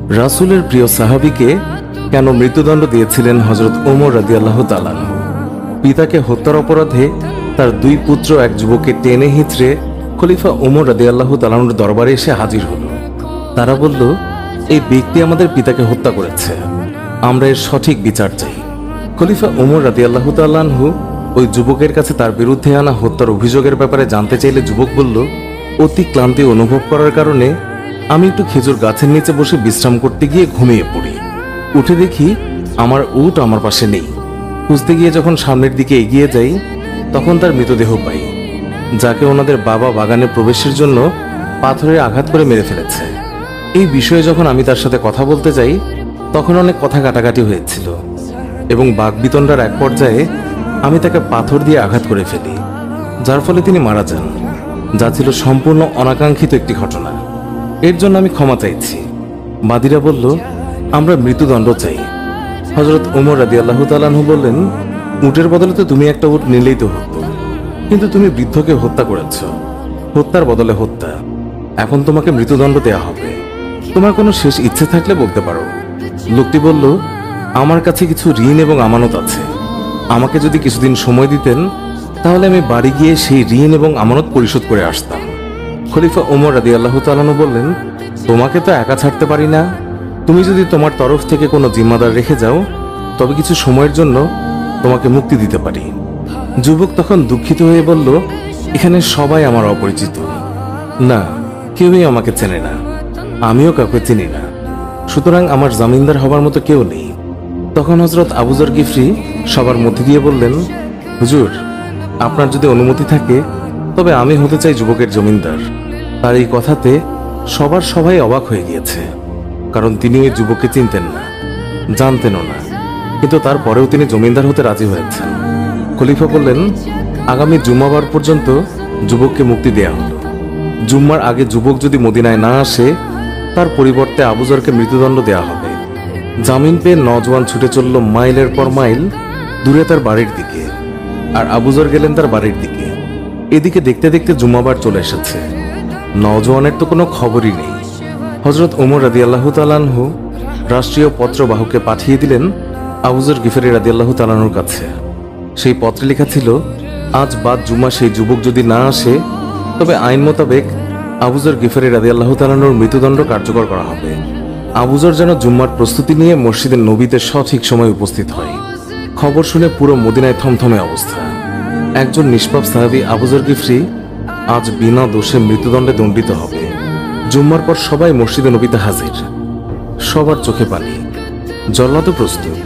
রাসূলের প্রিয় সাহাবীকে কেন মৃত্যুদণ্ড দিয়েছিলেন হযরত ওমর রাদিয়াল্লাহু তাআলা আনহু? পিতাকে হত্যার অপরাধে তার দুই পুত্র এক যুবককে টেনে হিঁচড়ে খলিফা ওমর রাদিয়াল্লাহু তাআলা আনহুর দরবারে এসে হাজির হলো। তারা বলল, এই ব্যক্তি আমাদের পিতাকে হত্যা করেছে, আমরা এর সঠিক বিচার চাই। খলিফা ওমর রাদিয়াল্লাহু তাআলা আনহু ওই যুবকের কাছে তার বিরুদ্ধে আনা হত্যার অভিযোগের ব্যাপারে জানতে চাইলে যুবক বলল, অতি ক্লান্তি অনুভব করার কারণে আমি একটু খেজুর গাছের নিচে বসে বিশ্রাম করতে গিয়ে ঘুমিয়ে পড়ি। উঠে দেখি আমার উট আমার পাশে নেই। খুঁজতে গিয়ে যখন সামনের দিকে এগিয়ে যাই তখন তার মৃতদেহ পাই, যাকে ওনাদের বাবা বাগানে প্রবেশের জন্য পাথরের আঘাত করে মেরে ফেলেছে। এই বিষয়ে যখন আমি তার সাথে কথা বলতে যাই তখন অনেক কথা কাটাকাটি হয়েছিল এবং বাকবিতণ্ডার এক পর্যায়ে আমি তাকে পাথর দিয়ে আঘাত করে ফেলি, যার ফলে তিনি মারা যান, যা ছিল সম্পূর্ণ অনাকাঙ্ক্ষিত একটি ঘটনা। এর জন্য আমি ক্ষমা চাইছি। বাদীরা বলল, আমরা মৃত্যুদণ্ড চাই। হযরত ওমর রাদিয়াল্লাহু তাআলা আনহু বললেন, উটের বদলে তো তুমি একটা উট নিলেই তো হতো, কিন্তু তুমি বৃদ্ধকে হত্যা করেছ, হত্যার বদলে হত্যা। এখন তোমাকে মৃত্যুদণ্ড দেয়া হবে। তোমার কোনো শেষ ইচ্ছে থাকলে বলতে পারো। লোকটি বলল, আমার কাছে কিছু ঋণ এবং আমানত আছে। আমাকে যদি কিছুদিন সময় দিতেন তাহলে আমি বাড়ি গিয়ে সেই ঋণ এবং আমানত পরিশোধ করে আসতাম। খলিফা ওমর রাদিয়াল্লাহু তাআলা আনহু বললেন, তোমাকে তো একা ছাড়তে পারি না। তুমি যদি তোমার তরফ থেকে কোনো জিম্মাদার রেখে যাও তবে কিছু সময়ের জন্য তোমাকে মুক্তি দিতে পারি। যুবক তখন দুঃখিত হয়ে বলল, এখানে সবাই আমার অপরিচিত, না কেউই আমাকে চেনে না, আমিও কাউকে চিনি না, সুতরাং আমার জামিনদার হবার মতো কেউ নেই। তখন হযরত আবু যর গিফরি সবার মধ্যে দিয়ে বললেন, হুজুর, আপনার যদি অনুমতি থাকে তবে আমি হতে চাই যুবকের জমিনদার। তার এই কথাতে সবাই অবাক হয়ে গিয়েছে, কারণ তিনি ওই যুবককে চিনতেন না, জানতেনও না, কিন্তু তারপরেও তিনি জমিনদার হতে রাজি হয়েছেন। খলিফা বললেন, আগামী জুম্মাবার পর্যন্ত যুবককে মুক্তি দেয়া হলো। জুম্মার আগে যুবক যদি মদিনায় না আসে তার পরিবর্তে আবু যরকে মৃত্যুদণ্ড দেয়া হবে। জামিন পেয়ে নওজোয়ান ছুটে চলল মাইলের পর মাইল দূরে তার বাড়ির দিকে, আর আবু যর গেলেন তার বাড়ির দিকে। এদিকে দেখতে দেখতে জুম্মাবার চলে এসেছে। নওজোয়ানের তো কোনো খবরই নেই। হযরত ওমর রাদিয়াল্লাহু তাআলা আনহু রাষ্ট্রীয় পত্রবাহককে পাঠিয়ে দিলেন আবু যর গিফরি রাদিয়াল্লাহু তাআলা আনহুর কাছে। সেই পত্রে লেখা ছিল, আজ বাদ জুম্মা সেই যুবক যদি না আসে তবে আইন মোতাবেক আবু যর গিফরি রাদিয়াল্লাহু তাআলা আনহুর মৃত্যুদণ্ড কার্যকর করা হবে। আবু যর যেন জুম্মার প্রস্তুতি নিয়ে মসজিদের নবীতে সঠিক সময় উপস্থিত হয়। খবর শুনে পুরো মদিনায় থমথমে অবস্থা। একজন নিষ্পাপ সাহাবী আবু যর গিফরি আজ বিনা দোষে মৃত্যুদণ্ডে দণ্ডিত হবে। জুম্মার পর সবাই মসজিদে নবীতে হাজির, সবার চোখে পানি। জল্লাদও প্রস্তুত।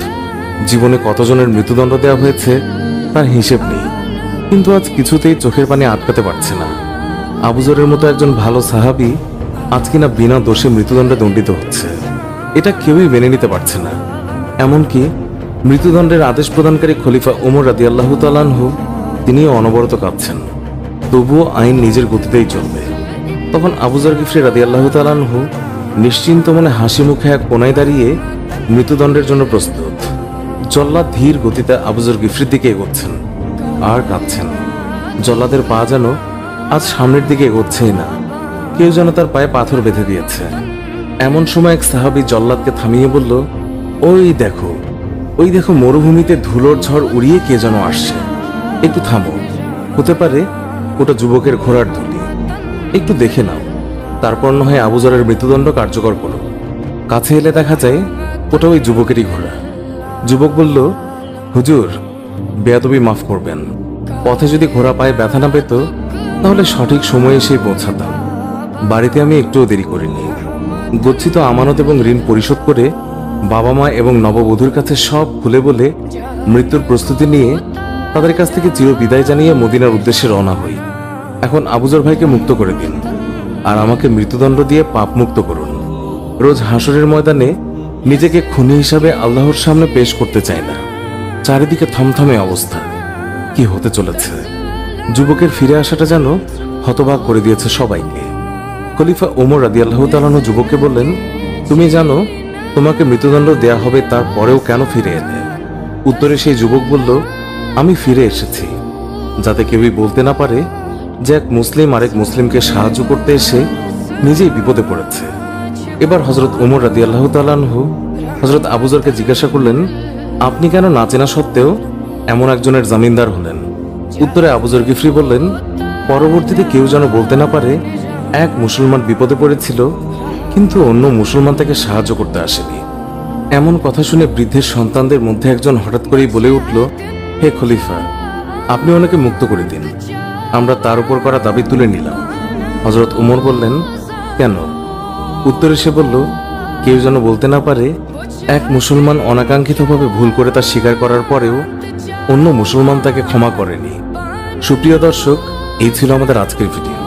জীবনে কতজনের মৃত্যুদণ্ড দেওয়া হয়েছে তার হিসেব নেই, কিন্তু আজ কিছুতেই চোখের পানি আটকাতে পারছে না। আবু যরের মতো একজন ভালো সাহাবী আজ কিনা বিনা দোষে মৃত্যুদণ্ডে দণ্ডিত হচ্ছে, এটা কেউই মেনে নিতে পারছে না। এমনকি মৃত্যুদণ্ডের আদেশ প্রদানকারী খলিফা ওমর রাদিয়াল্লাহু তাআলা আনহু তিনিও অনবরত কাঁদছেন, তবুও আইন নিজের গতিতেই চলবে। তখন আবু যর গিফরি রাদিয়াল্লাহু তাআলা আনহু নিশ্চিন্ত মনে হাসি মুখে এক কোনায় দাঁড়িয়ে মৃত্যুদণ্ডের জন্য প্রস্তুত। জল্লাদ ধীর গতিতে আবু যর গিফরির দিকে এগোচ্ছেন আর কাঁদছেন। জল্লাদের পা যেন আজ সামনের দিকে এগোচ্ছেই না, কেউ যেন তার পায়ে পাথর বেঁধে দিয়েছে। এমন সময় এক সাহাবী জল্লাদকে থামিয়ে বলল, ওই দেখো মরুভূমিতে ধুলোর ঝড় উড়িয়ে কে যেন আসছে, একটু থামো, হতে পারে ওটা যুবকের ঘোড়ার ধুলি, একটু দেখে নাও, তারপর না হয় আবু যরের মৃত্যুদণ্ড কার্যকর করো। কাছে এলে দেখা যায় ওটা ওই যুবকেরই ঘোড়া। যুবক বলল, হুজুর, বেয়াদবি মাফ করবেন, পথে যদি ঘোড়া পায়ে ব্যথা না পেত তাহলে সঠিক সময়ে এসে পৌঁছাতাম। বাড়িতে আমি একটুও দেরি করিনি। গচ্ছিত আমানত এবং ঋণ পরিশোধ করে বাবা মা এবং নববধূর কাছে সব খুলে বলে মৃত্যুর প্রস্তুতি নিয়ে তাদের কাছ থেকে চির বিদায় জানিয়ে মদিনার উদ্দেশ্যে রওনা হই। এখন আবু যর ভাইকে মুক্ত করে দিন আর আমাকে মৃত্যুদণ্ড দিয়ে পাপ মুক্ত করুন। রোজ হাসরের ময়দানে নিজেকে খুনি হিসাবে আল্লাহর সামনে পেশ করতে চায় না। চারিদিকে থমথমে অবস্থা, কি হতে চলেছে? যুবকের ফিরে আসাটা যেন হতবাক করে দিয়েছে সবাইকে। খলিফা ওমর রাদিয়াল্লাহু তাআলা আনহু যুবককে বললেন, তুমি জানো তোমাকে মৃত্যুদণ্ড দেয়া হবে, তারপরেও কেন ফিরে এলে? উত্তরে সেই যুবক বলল, আমি ফিরে এসেছি যাতে কেউই বলতে না পারে যে এক মুসলিম আরেক মুসলিমকে সাহায্য করতে এসে নিজেই বিপদে পড়েছে। এবার হযরত ওমর রাদিয়াল্লাহু তাআলা আনহু হযরত আবু যরকে জিজ্ঞাসা করলেন, আপনি কেন না চেনা সত্ত্বেও এমন একজনের জামিনদার হলেন? উত্তরে আবু যর গিফরি বললেন, পরবর্তীতে কেউ যেন বলতে না পারে এক মুসলমান বিপদে পড়েছিল কিন্তু অন্য মুসলমান তাকে সাহায্য করতে আসেনি। এমন কথা শুনে বৃদ্ধের সন্তানদের মধ্যে একজন হঠাৎ করেই বলে উঠল, হে খলিফা, আপনি ওনাকে মুক্ত করে দিন, আমরা তার উপর করা দাবি তুলে নিলাম। হযরত ওমর বললেন, কেন? উত্তরে সে বলল, কেউ যেন বলতে না পারে এক মুসলমান অনাকাঙ্ক্ষিতভাবে ভুল করে তা স্বীকার করার পরেও অন্য মুসলমান তাকে ক্ষমা করেনি। সুপ্রিয় দর্শক, এই ছিল আমাদের আজকের ভিডিও।